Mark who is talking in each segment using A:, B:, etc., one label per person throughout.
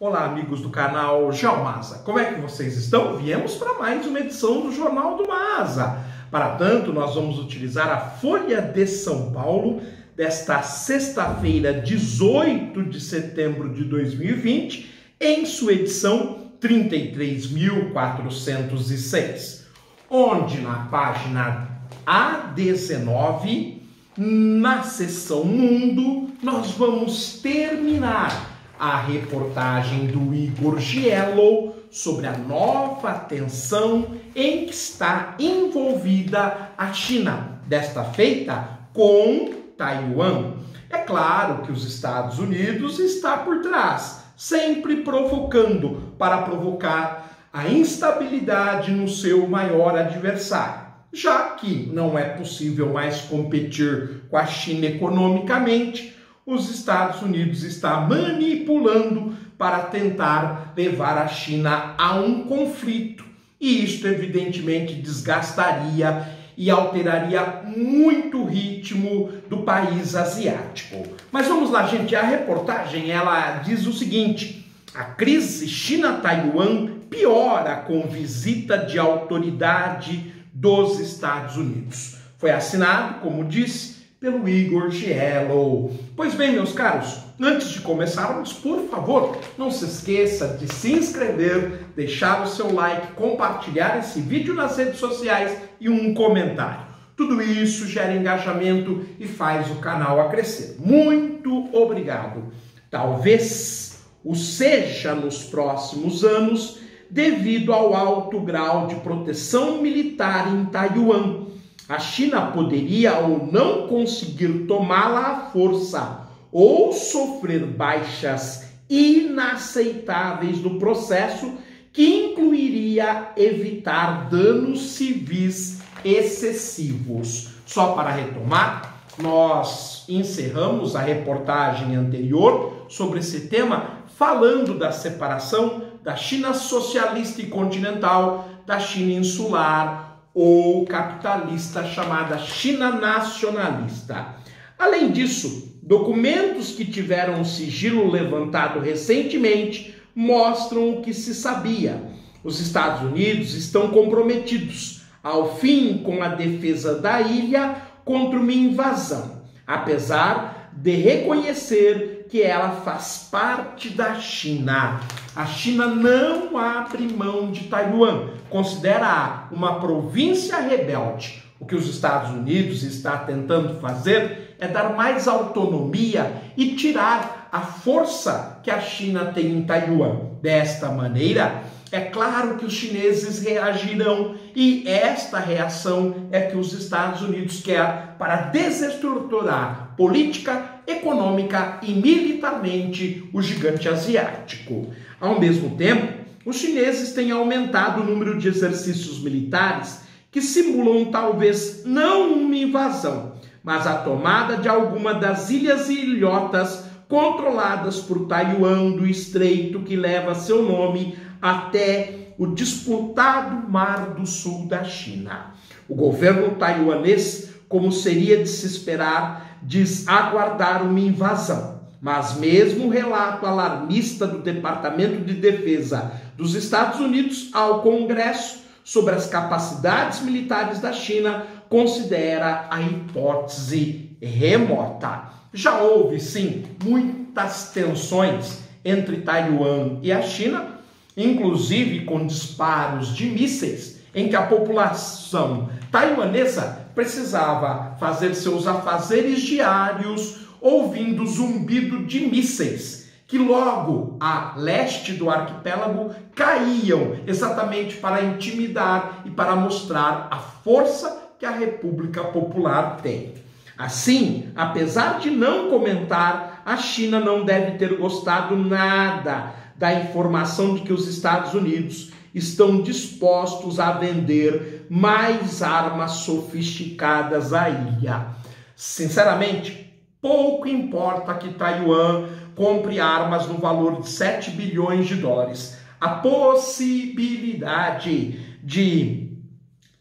A: Olá, amigos do canal GeoMasa. Como é que vocês estão? Viemos para mais uma edição do Jornal do Masa. Para tanto, nós vamos utilizar a Folha de São Paulo desta sexta-feira, 18 de setembro de 2020, em sua edição 33.406, onde na página A19, na seção Mundo, nós vamos terminar a reportagem do Igor Giello sobre a nova tensão em que está envolvida a China, desta feita com Taiwan. É claro que os Estados Unidos está por trás, sempre provocando para provocar a instabilidade no seu maior adversário, já que não é possível mais competir com a China economicamente. Os Estados Unidos está manipulando para tentar levar a China a um conflito. E isto, evidentemente, desgastaria e alteraria muito o ritmo do país asiático. Mas vamos lá, gente. A reportagem, ela diz o seguinte: a crise China-Taiwan piora com visita de autoridade dos Estados Unidos. Foi assinado, como disse, pelo Igor Giello. Pois bem, meus caros, antes de começarmos, por favor, não se esqueça de se inscrever, deixar o seu like, compartilhar esse vídeo nas redes sociais e um comentário. Tudo isso gera engajamento e faz o canal a crescer. Muito obrigado. Talvez o seja nos próximos anos devido ao alto grau de proteção militar em Taiwan. A China poderia ou não conseguir tomá-la à força, ou sofrer baixas inaceitáveis no processo, que incluiria evitar danos civis excessivos. Só para retomar, nós encerramos a reportagem anterior sobre esse tema, falando da separação da China socialista e continental da China insular, ou capitalista, chamada China nacionalista. Além disso, documentos que tiveram o sigilo levantado recentemente mostram o que se sabia. Os Estados Unidos estão comprometidos, ao fim, com a defesa da ilha contra uma invasão, apesar de reconhecer que ela faz parte da China. A China não abre mão de Taiwan, considera-a uma província rebelde. O que os Estados Unidos está tentando fazer é dar mais autonomia e tirar a força que a China tem em Taiwan. Desta maneira, é claro que os chineses reagirão, e esta reação é que os Estados Unidos quer para desestruturar política, econômica e militarmente o gigante asiático. Ao mesmo tempo, os chineses têm aumentado o número de exercícios militares que simulam talvez não uma invasão, mas a tomada de alguma das ilhas e ilhotas controladas por Taiwan do estreito que leva seu nome até o disputado Mar do Sul da China. O governo taiwanês, como seria de se esperar, diz aguardar uma invasão. Mas mesmo o relato alarmista do Departamento de Defesa dos Estados Unidos ao Congresso sobre as capacidades militares da China considera a hipótese remota. Já houve, sim, muitas tensões entre Taiwan e a China, inclusive com disparos de mísseis, em que a população taiwanesa precisava fazer seus afazeres diários ouvindo o zumbido de mísseis, que logo a leste do arquipélago caíam, exatamente para intimidar e para mostrar a força que a República Popular tem. Assim, apesar de não comentar, a China não deve ter gostado nada da informação de que os Estados Unidos estão dispostos a vender mais armas sofisticadas à ilha. Sinceramente, pouco importa que Taiwan compre armas no valor de 7 bilhões de dólares. A possibilidade de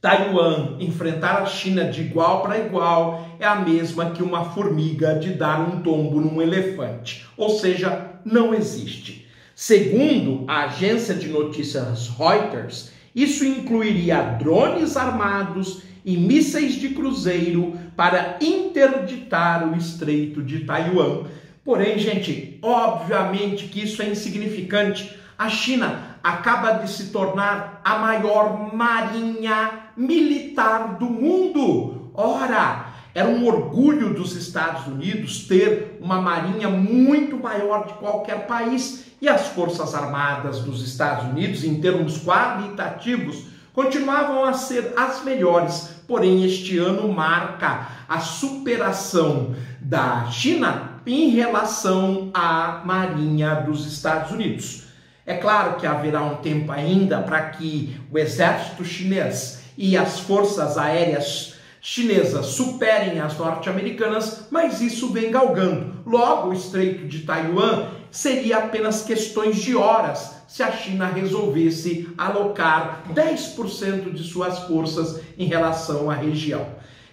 A: Taiwan enfrentar a China de igual para igual é a mesma que uma formiga de dar um tombo num elefante. Ou seja, não existe. Segundo a agência de notícias Reuters, isso incluiria drones armados e mísseis de cruzeiro para interditar o Estreito de Taiwan. Porém, gente, obviamente que isso é insignificante. A China acaba de se tornar a maior marinha militar do mundo. Ora, era um orgulho dos Estados Unidos ter uma marinha muito maior de qualquer país. E as Forças Armadas dos Estados Unidos, em termos qualitativos, continuavam a ser as melhores. Porém, este ano marca a superação da China em relação à marinha dos Estados Unidos. É claro que haverá um tempo ainda para que o exército chinês e as forças aéreas chinesas superem as norte-americanas, mas isso vem galgando. Logo, o Estreito de Taiwan seria apenas questões de horas se a China resolvesse alocar 10% de suas forças em relação à região.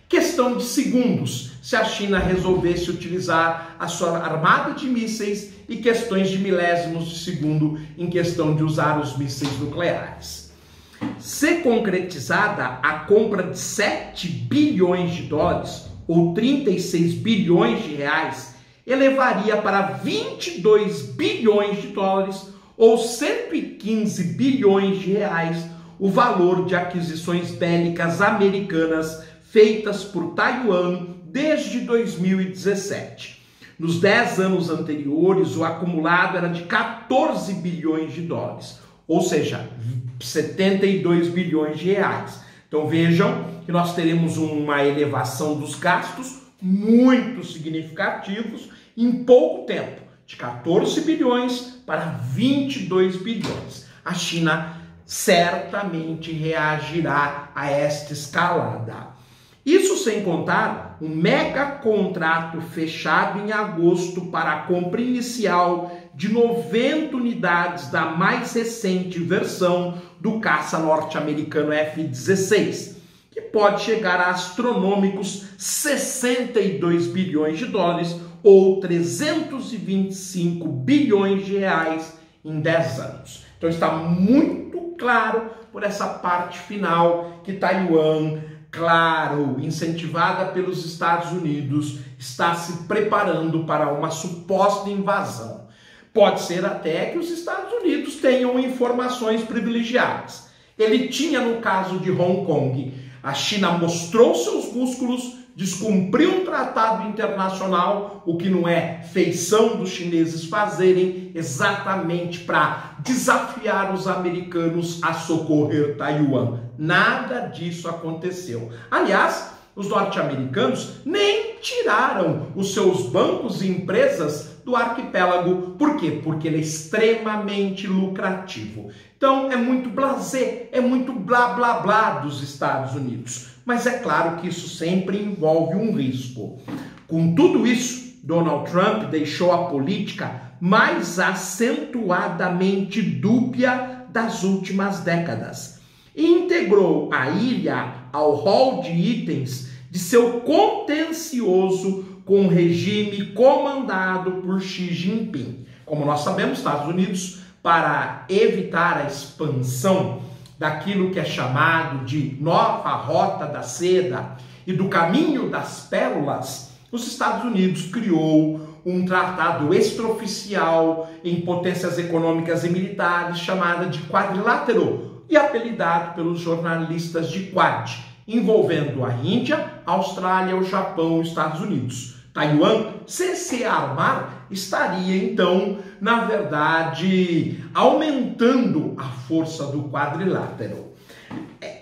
A: Questão de segundos se a China resolvesse utilizar a sua armada de mísseis e questões de milésimos de segundo em questão de usar os mísseis nucleares. Se concretizada a compra de 7 bilhões de dólares ou 36 bilhões de reais, elevaria para 22 bilhões de dólares ou 115 bilhões de reais o valor de aquisições bélicas americanas feitas por Taiwan desde 2017. Nos 10 anos anteriores, o acumulado era de 14 bilhões de dólares, ou seja, 72 bilhões de reais. Então vejam que nós teremos uma elevação dos gastos muito significativos em pouco tempo, de 14 bilhões para 22 bilhões. A China certamente reagirá a esta escalada. Isso sem contar um mega contrato fechado em agosto para a compra inicial de 90 unidades da mais recente versão do caça norte-americano F-16, que pode chegar a astronômicos 62 bilhões de dólares ou 325 bilhões de reais em 10 anos. Então está muito claro por essa parte final que Taiwan, claro, incentivada pelos Estados Unidos, está se preparando para uma suposta invasão. Pode ser até que os Estados Unidos tenham informações privilegiadas. Ele tinha no caso de Hong Kong. A China mostrou seus músculos, descumpriu um tratado internacional, o que não é feição dos chineses fazerem, exatamente para desafiar os americanos a socorrer Taiwan. Nada disso aconteceu. Aliás, os norte-americanos nem tiraram os seus bancos e empresas do arquipélago. Por quê? Porque ele é extremamente lucrativo. Então é muito blasé, é muito blá blá blá dos Estados Unidos. Mas é claro que isso sempre envolve um risco. Com tudo isso, Donald Trump deixou a política mais acentuadamente dúbia das últimas décadas e integrou a ilha ao rol de itens de seu contencioso com o regime comandado por Xi Jinping. Como nós sabemos, Estados Unidos, para evitar a expansão daquilo que é chamado de nova rota da seda e do caminho das pérolas, os Estados Unidos criou um tratado extraoficial em potências econômicas e militares chamado de quadrilátero e apelidado pelos jornalistas de Quad, envolvendo a Índia, a Austrália, o Japão e os Estados Unidos. Taiwan, se armar, estaria então, na verdade, aumentando a força do quadrilátero.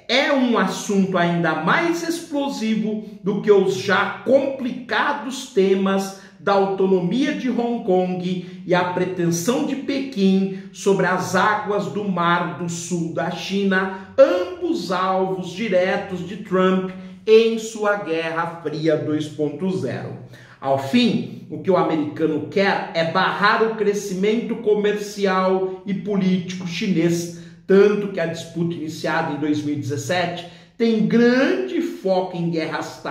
A: É um assunto ainda mais explosivo do que os já complicados temas da autonomia de Hong Kong e a pretensão de Pequim sobre as águas do Mar do Sul da China, ambos alvos diretos de Trump em sua Guerra Fria 2.0. Ao fim, o que o americano quer é barrar o crescimento comercial e político chinês, tanto que a disputa iniciada em 2017 tem grande foco em guerras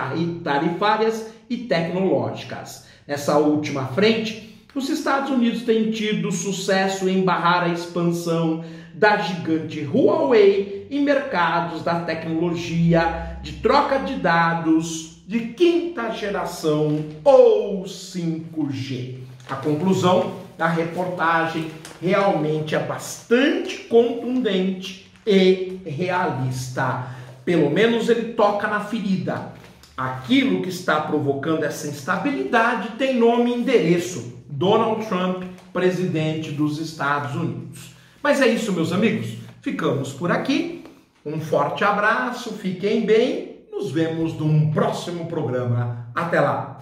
A: tarifárias e tecnológicas. Nessa última frente, Os Estados Unidos têm tido sucesso em barrar a expansão da gigante Huawei em mercados da tecnologia de troca de dados de quinta geração ou 5G. A conclusão da reportagem realmente é bastante contundente e realista. Pelo menos ele toca na ferida. Aquilo que está provocando essa instabilidade tem nome e endereço: Donald Trump, presidente dos Estados Unidos. Mas é isso, meus amigos. Ficamos por aqui. Um forte abraço, fiquem bem. Nos vemos num próximo programa. Até lá!